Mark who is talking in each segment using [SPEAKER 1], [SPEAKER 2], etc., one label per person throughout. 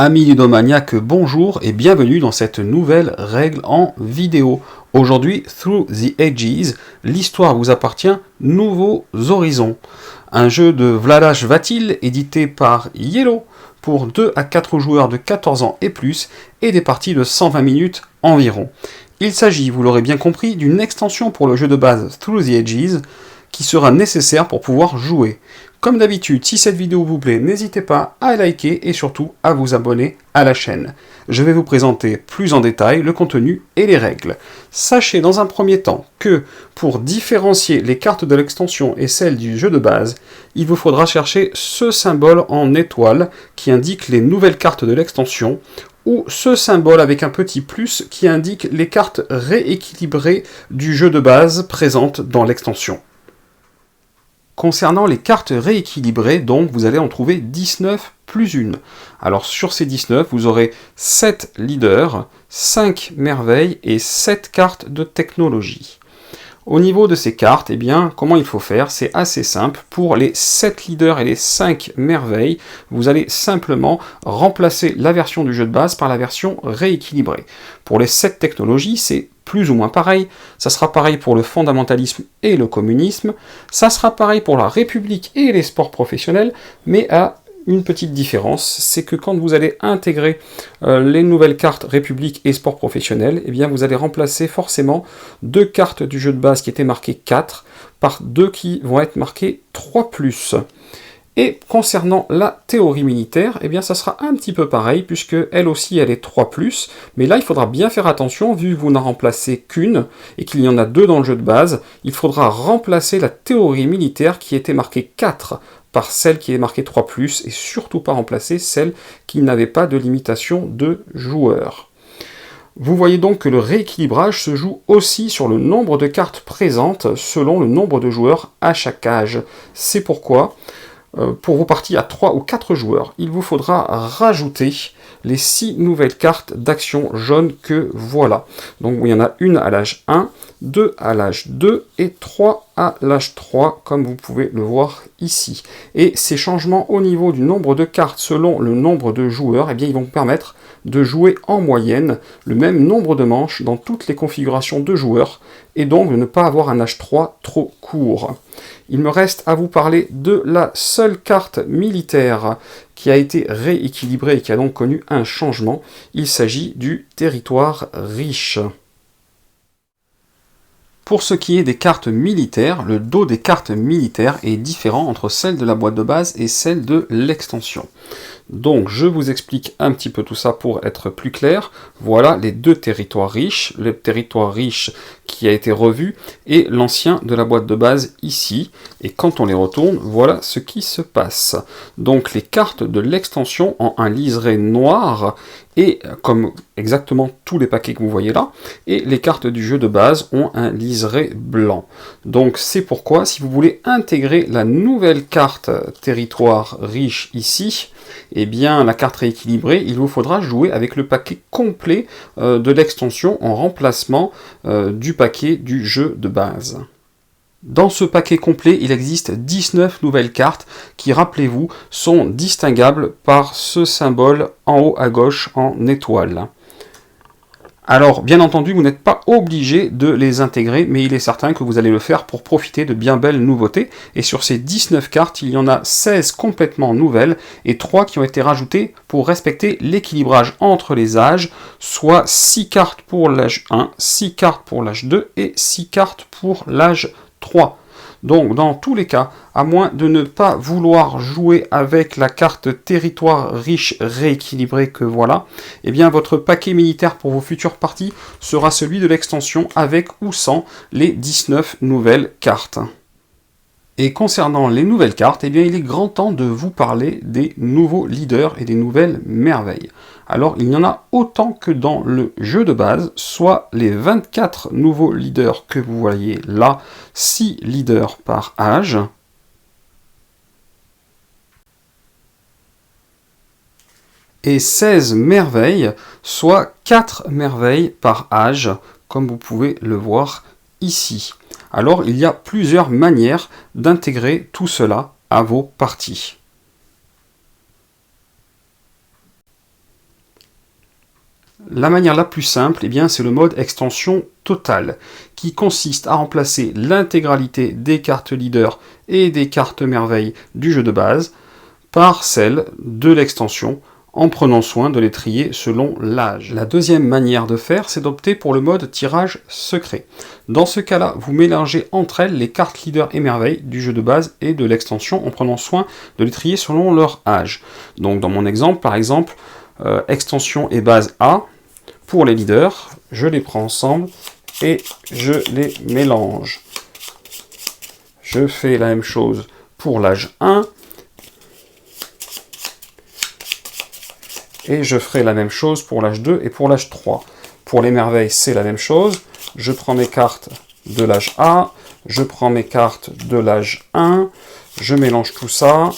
[SPEAKER 1] Amis ludomaniaques, bonjour et bienvenue dans cette nouvelle règle en vidéo. Aujourd'hui, Through the Ages, l'histoire vous appartient, Nouveaux Horizons. Un jeu de Vladas Vatil édité par Yellow pour 2 à 4 joueurs de 14 ans et plus et des parties de 120 minutes environ. Il s'agit, vous l'aurez bien compris, d'une extension pour le jeu de base Through the Ages qui sera nécessaire pour pouvoir jouer. Comme d'habitude, si cette vidéo vous plaît, n'hésitez pas à liker et surtout à vous abonner à la chaîne. Je vais vous présenter plus en détail le contenu et les règles. Sachez dans un premier temps que pour différencier les cartes de l'extension et celles du jeu de base, il vous faudra chercher ce symbole en étoile qui indique les nouvelles cartes de l'extension ou ce symbole avec un petit plus qui indique les cartes rééquilibrées du jeu de base présentes dans l'extension. Concernant les cartes rééquilibrées, donc vous allez en trouver 19 plus une. Alors sur ces 19, vous aurez 7 leaders, 5 merveilles et 7 cartes de technologie. Au niveau de ces cartes, eh bien, comment il faut faire? C'est assez simple. Pour les 7 leaders et les 5 merveilles, vous allez simplement remplacer la version du jeu de base par la version rééquilibrée. Pour les 7 technologies, c'est plus ou moins pareil. Ça sera pareil pour le fondamentalisme et le communisme. Ça sera pareil pour la République et les sports professionnels, mais à une petite différence, c'est que quand vous allez intégrer les nouvelles cartes République et sport professionnel, eh bien vous allez remplacer forcément 2 cartes du jeu de base qui étaient marquées 4 par 2 qui vont être marquées 3+. Et concernant la théorie militaire, eh bien ça sera un petit peu pareil, puisque elle aussi elle est 3+, mais là il faudra bien faire attention, vu que vous n'en remplacez qu'une, et qu'il y en a 2 dans le jeu de base, il faudra remplacer la théorie militaire qui était marquée 4 par celle qui est marquée 3+, et surtout pas remplacer celle qui n'avait pas de limitation de joueurs. Vous voyez donc que le rééquilibrage se joue aussi sur le nombre de cartes présentes selon le nombre de joueurs à chaque âge. C'est pourquoi, pour vos parties à 3 ou 4 joueurs, il vous faudra rajouter les 6 nouvelles cartes d'action jaune que voilà. Donc il y en a une à l'âge 1, 2 à l'âge 2 et 3 à l'âge 3, comme vous pouvez le voir ici. Et ces changements au niveau du nombre de cartes selon le nombre de joueurs, eh bien, ils vont permettre de jouer en moyenne le même nombre de manches dans toutes les configurations de joueurs, et donc de ne pas avoir un âge 3 trop court. Il me reste à vous parler de la seule carte militaire qui a été rééquilibrée et qui a donc connu un changement. Il s'agit du territoire riche. Pour ce qui est des cartes militaires, le dos des cartes militaires est différent entre celle de la boîte de base et celle de l'extension. Donc je vous explique un petit peu tout ça pour être plus clair. Voilà les 2 territoires riches, le territoire riche qui a été revu et l'ancien de la boîte de base ici. Et quand on les retourne, voilà ce qui se passe. Donc les cartes de l'extension ont un liseré noir, et comme exactement tous les paquets que vous voyez là, et les cartes du jeu de base ont un liseré blanc. Donc c'est pourquoi, si vous voulez intégrer la nouvelle carte territoire riche ici, eh bien la carte rééquilibrée, il vous faudra jouer avec le paquet complet de l'extension en remplacement du paquet du jeu de base. Dans ce paquet complet, il existe 19 nouvelles cartes qui, rappelez-vous, sont distinguables par ce symbole en haut à gauche en étoile. Alors, bien entendu, vous n'êtes pas obligé de les intégrer, mais il est certain que vous allez le faire pour profiter de bien belles nouveautés. Et sur ces 19 cartes, il y en a 16 complètement nouvelles et 3 qui ont été rajoutées pour respecter l'équilibrage entre les âges, soit 6 cartes pour l'âge 1, 6 cartes pour l'âge 2 et 6 cartes pour l'âge 3. Donc dans tous les cas, à moins de ne pas vouloir jouer avec la carte territoire riche rééquilibrée que voilà, eh bien votre paquet militaire pour vos futures parties sera celui de l'extension avec ou sans les 19 nouvelles cartes. Et concernant les nouvelles cartes, eh bien, il est grand temps de vous parler des nouveaux leaders et des nouvelles merveilles. Alors, il y en a autant que dans le jeu de base, soit les 24 nouveaux leaders que vous voyez là, 6 leaders par âge, et 16 merveilles, soit 4 merveilles par âge, comme vous pouvez le voir ici. Alors, il y a plusieurs manières d'intégrer tout cela à vos parties. La manière la plus simple, eh bien, c'est le mode extension totale, qui consiste à remplacer l'intégralité des cartes leaders et des cartes merveilles du jeu de base par celle de l'extension, en prenant soin de les trier selon l'âge. La deuxième manière de faire, c'est d'opter pour le mode tirage secret. Dans ce cas-là, vous mélangez entre elles les cartes leaders et merveilles du jeu de base et de l'extension, en prenant soin de les trier selon leur âge. Donc dans mon exemple, par exemple, extension et base A, pour les leaders, je les prends ensemble et je les mélange. Je fais la même chose pour l'âge 1, et je ferai la même chose pour l'âge 2 et pour l'âge 3. Pour les merveilles, c'est la même chose. Je prends mes cartes de l'âge A, je prends mes cartes de l'âge 1, je mélange tout ça,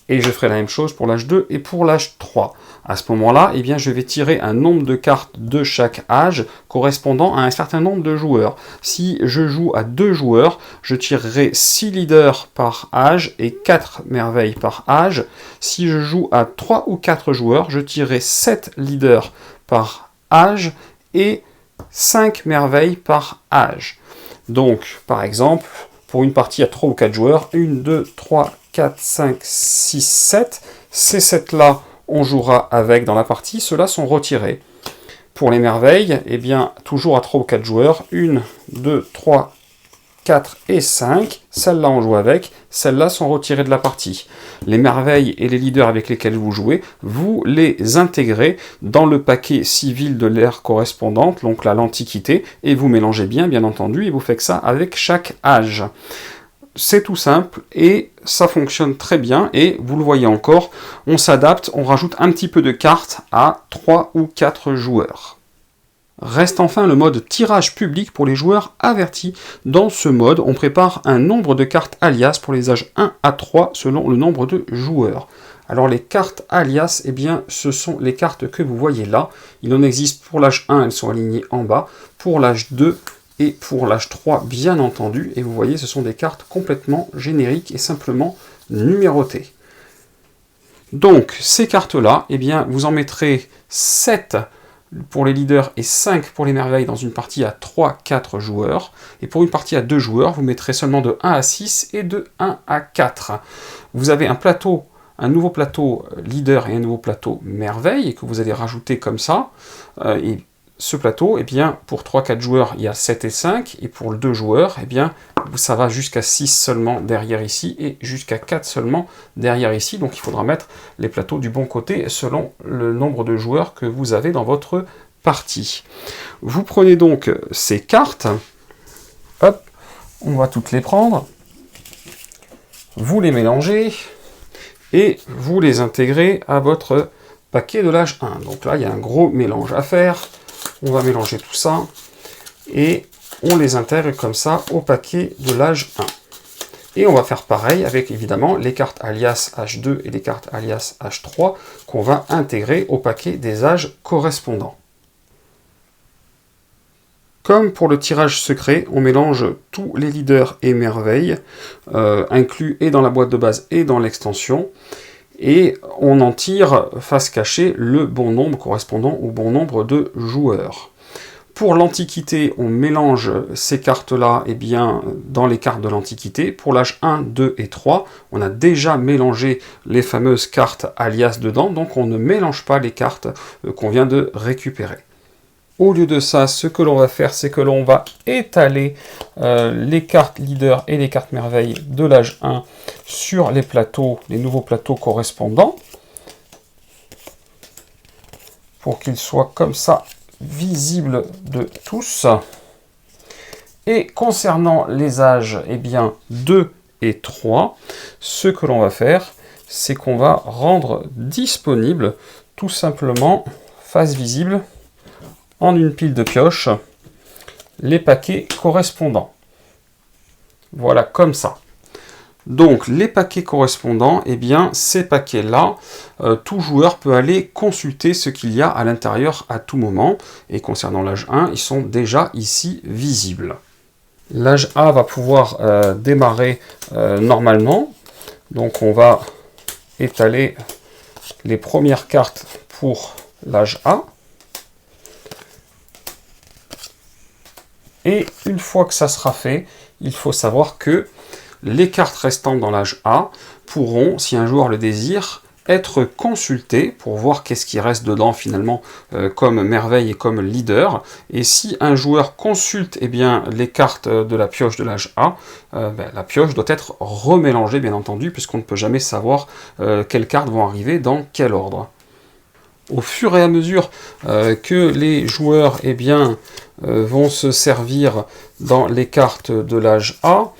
[SPEAKER 1] et je ferai la même chose pour l'âge 2 et pour l'âge 3. À ce moment-là, eh bien, je vais tirer un nombre de cartes de chaque âge correspondant à un certain nombre de joueurs. Si je joue à 2 joueurs, je tirerai 6 leaders par âge et 4 merveilles par âge. Si je joue à 3 ou 4 joueurs, je tirerai 7 leaders par âge et 5 merveilles par âge. Donc, par exemple, pour une partie à 3 ou 4 joueurs, 1, 2, 3, 4, 5, 6, 7, ces 7-là, on jouera avec dans la partie, ceux-là sont retirés. Pour les merveilles, eh bien, toujours à 3 ou 4 joueurs, 1, 2, 3, 4 et 5, celles-là on joue avec, celles-là sont retirées de la partie. Les merveilles et les leaders avec lesquels vous jouez, vous les intégrez dans le paquet civil de l'ère correspondante, donc là l'Antiquité, et vous mélangez bien entendu, et vous faites ça avec chaque âge. C'est tout simple et ça fonctionne très bien et vous le voyez encore, on s'adapte, on rajoute un petit peu de cartes à 3 ou 4 joueurs. Reste enfin le mode tirage public pour les joueurs avertis. Dans ce mode, on prépare un nombre de cartes alias pour les âges 1 à 3 selon le nombre de joueurs. Alors les cartes alias, eh bien, ce sont les cartes que vous voyez là. Il en existe pour l'âge 1, elles sont alignées en bas. Pour l'âge 2, et pour l'âge 3, bien entendu, et vous voyez, ce sont des cartes complètement génériques et simplement numérotées. Donc, ces cartes-là, eh bien, vous en mettrez 7 pour les leaders et 5 pour les merveilles dans une partie à 3-4 joueurs. Et pour une partie à 2 joueurs, vous mettrez seulement de 1 à 6 et de 1 à 4. Vous avez un nouveau plateau leader et un nouveau plateau merveille que vous allez rajouter comme ça. Et ce plateau, eh bien, pour 3-4 joueurs, il y a 7 et 5, et pour 2 joueurs, eh bien, ça va jusqu'à 6 seulement derrière ici, et jusqu'à 4 seulement derrière ici, donc il faudra mettre les plateaux du bon côté selon le nombre de joueurs que vous avez dans votre partie. Vous prenez donc ces cartes, hop, on va toutes les prendre, vous les mélangez, et vous les intégrez à votre paquet de l'âge 1. Donc là, il y a un gros mélange à faire. On va mélanger tout ça et on les intègre comme ça au paquet de l'âge 1. Et on va faire pareil avec évidemment les cartes alias H2 et les cartes alias H3 qu'on va intégrer au paquet des âges correspondants. Comme pour le tirage secret, on mélange tous les leaders et merveilles, inclus et dans la boîte de base et dans l'extension. Et on en tire face cachée le bon nombre correspondant au bon nombre de joueurs. Pour l'Antiquité, on mélange ces cartes-là eh bien, dans les cartes de l'Antiquité. Pour l'âge 1, 2 et 3, on a déjà mélangé les fameuses cartes alias dedans, donc on ne mélange pas les cartes qu'on vient de récupérer. Au lieu de ça, ce que l'on va faire, c'est que l'on va étaler les cartes leader et les cartes merveilles de l'âge 1 sur les plateaux, les nouveaux plateaux correspondants, pour qu'ils soient comme ça visibles de tous. Et concernant les âges, eh bien 2 et 3, ce que l'on va faire, c'est qu'on va rendre disponible tout simplement, face visible, en une pile de pioche, les paquets correspondants. Voilà, comme ça. Donc, les paquets correspondants, eh bien, ces paquets-là, tout joueur peut aller consulter ce qu'il y a à l'intérieur à tout moment. Et concernant l'âge 1, ils sont déjà ici visibles. L'âge A va pouvoir démarrer normalement. Donc, on va étaler les premières cartes pour l'âge A. Et une fois que ça sera fait, il faut savoir que les cartes restantes dans l'âge A pourront, si un joueur le désire, être consultées pour voir qu'est-ce qui reste dedans finalement comme merveille et comme leader. Et si un joueur consulte les cartes de la pioche de l'âge A, la pioche doit être remélangée bien entendu, puisqu'on ne peut jamais savoir quelles cartes vont arriver dans quel ordre. Au fur et à mesure que les joueurs vont se servir dans les cartes de l'âge A,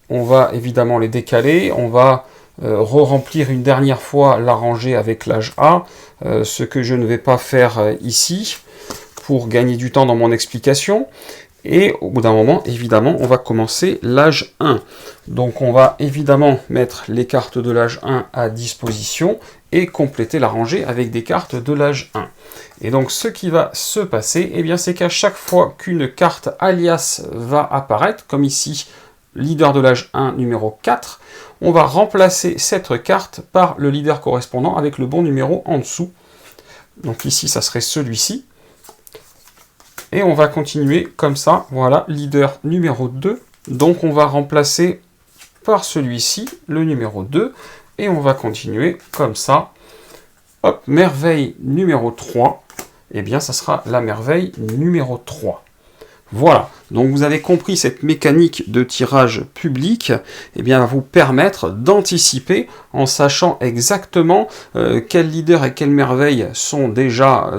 [SPEAKER 1] on va évidemment les décaler, on va re-remplir une dernière fois la rangée avec l'âge A, ce que je ne vais pas faire ici, pour gagner du temps dans mon explication. Et au bout d'un moment, évidemment, on va commencer l'âge 1. Donc on va évidemment mettre les cartes de l'âge 1 à disposition et compléter la rangée avec des cartes de l'âge 1. Et donc ce qui va se passer, c'est qu'à chaque fois qu'une carte alias va apparaître, comme ici, leader de l'âge 1 numéro 4, on va remplacer cette carte par le leader correspondant avec le bon numéro en dessous. Donc ici, ça serait celui-ci. Et on va continuer comme ça, voilà, leader numéro 2. Donc on va remplacer par celui-ci, le numéro 2, et on va continuer comme ça. Hop, merveille numéro 3, ça sera la merveille numéro 3. Voilà, donc vous avez compris, cette mécanique de tirage public va vous permettre d'anticiper en sachant exactement quels leaders et quelles merveilles sont déjà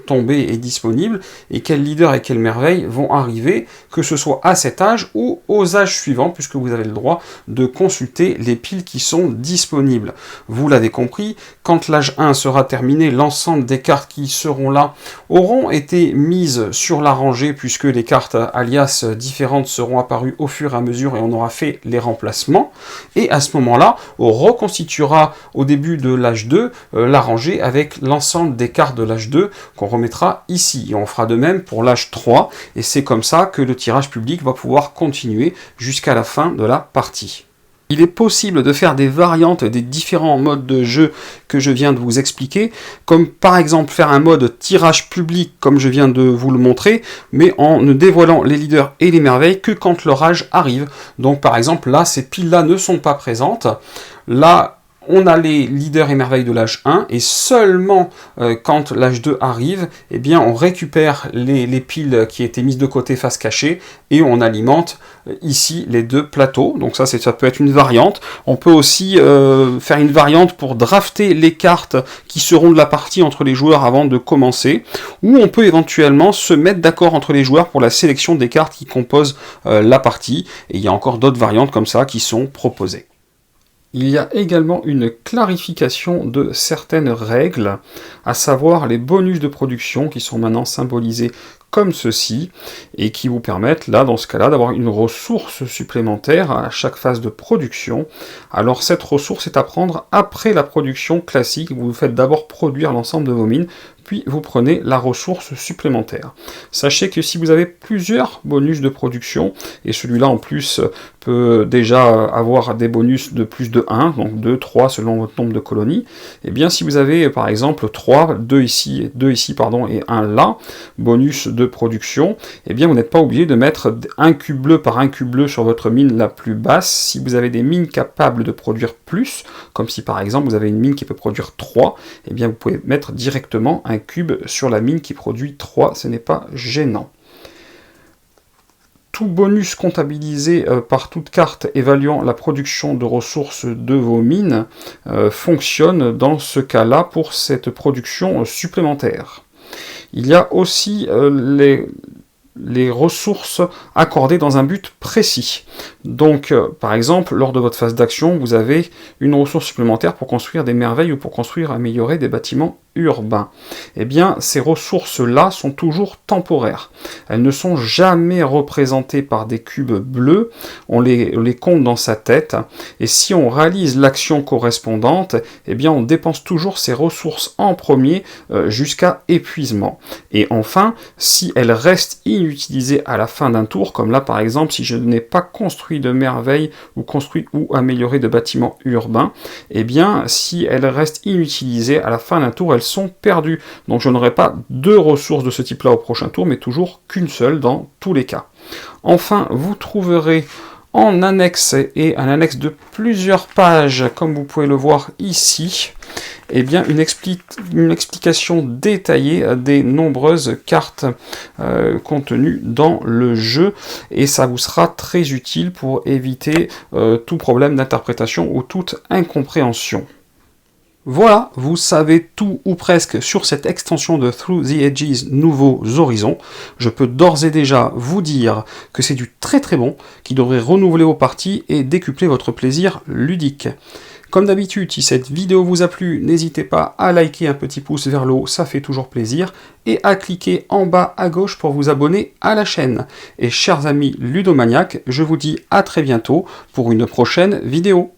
[SPEAKER 1] tombés et disponibles et quels leaders et quelles merveilles vont arriver, que ce soit à cet âge ou aux âges suivants, puisque vous avez le droit de consulter les piles qui sont disponibles. Vous l'avez compris, quand l'âge 1 sera terminé, l'ensemble des cartes qui seront là auront été mises sur la rangée, puisque les cartes alias différentes seront apparues au fur et à mesure et on aura fait les remplacements. Et à ce moment-là, on reconstituera au début de l'âge 2 la rangée avec l'ensemble des cartes de l'âge 2 qu'on remettra ici. Et on fera de même pour l'âge 3. Et c'est comme ça que le tirage public va pouvoir continuer jusqu'à la fin de la partie. Il est possible de faire des variantes des différents modes de jeu que je viens de vous expliquer, comme par exemple faire un mode tirage public comme je viens de vous le montrer, mais en ne dévoilant les leaders et les merveilles que quand leur âge arrive. Donc par exemple là, ces piles-là ne sont pas présentes. Là, on a les leaders et merveilles de l'âge 1, et seulement quand l'âge 2 arrive, on récupère les piles qui étaient mises de côté face cachée, et on alimente ici les deux plateaux. Donc ça peut être une variante. On peut aussi faire une variante pour drafter les cartes qui seront de la partie entre les joueurs avant de commencer, ou on peut éventuellement se mettre d'accord entre les joueurs pour la sélection des cartes qui composent la partie, et il y a encore d'autres variantes comme ça qui sont proposées. Il y a également une clarification de certaines règles, à savoir les bonus de production qui sont maintenant symbolisés comme ceci, et qui vous permettent, là, dans ce cas-là, d'avoir une ressource supplémentaire à chaque phase de production. Alors cette ressource est à prendre après la production classique. Vous faites d'abord produire l'ensemble de vos mines, puis vous prenez la ressource supplémentaire. Sachez que si vous avez plusieurs bonus de production, et celui-là en plus peut déjà avoir des bonus de plus de 1, donc 2, 3 selon votre nombre de colonies, si vous avez par exemple 3, 2 ici et 1 là, bonus de production, vous n'êtes pas obligé de mettre un cube bleu par un cube bleu sur votre mine la plus basse. Si vous avez des mines capables de produire plus, comme si par exemple vous avez une mine qui peut produire 3, vous pouvez mettre directement un cube sur la mine qui produit 3, ce n'est pas gênant. Tout bonus comptabilisé par toute carte évaluant la production de ressources de vos mines fonctionne dans ce cas-là pour cette production supplémentaire. Il y a aussi les ressources accordées dans un but précis. Donc, par exemple, lors de votre phase d'action, vous avez une ressource supplémentaire pour construire des merveilles ou pour construire, améliorer des bâtiments urbains. Ces ressources-là sont toujours temporaires. Elles ne sont jamais représentées par des cubes bleus, on les compte dans sa tête, et si on réalise l'action correspondante, on dépense toujours ces ressources en premier jusqu'à épuisement. Et enfin, si elles restent inutilisées à la fin d'un tour, comme là par exemple, si je n'ai pas construit de merveilles ou construit ou amélioré de bâtiments urbains, si elles restent inutilisées à la fin d'un tour, elles elles sont perdues. Donc je n'aurai pas deux ressources de ce type-là au prochain tour, mais toujours qu'une seule dans tous les cas. Enfin, vous trouverez en annexe, et un annexe de plusieurs pages, comme vous pouvez le voir ici, eh bien une explication détaillée des nombreuses cartes contenues dans le jeu, et ça vous sera très utile pour éviter tout problème d'interprétation ou toute incompréhension. Voilà, vous savez tout ou presque sur cette extension de Through the Edges Nouveaux Horizons. Je peux d'ores et déjà vous dire que c'est du très très bon, qui devrait renouveler vos parties et décupler votre plaisir ludique. Comme d'habitude, si cette vidéo vous a plu, n'hésitez pas à liker un petit pouce vers le haut, ça fait toujours plaisir, et à cliquer en bas à gauche pour vous abonner à la chaîne. Et chers amis ludomaniaques, je vous dis à très bientôt pour une prochaine vidéo.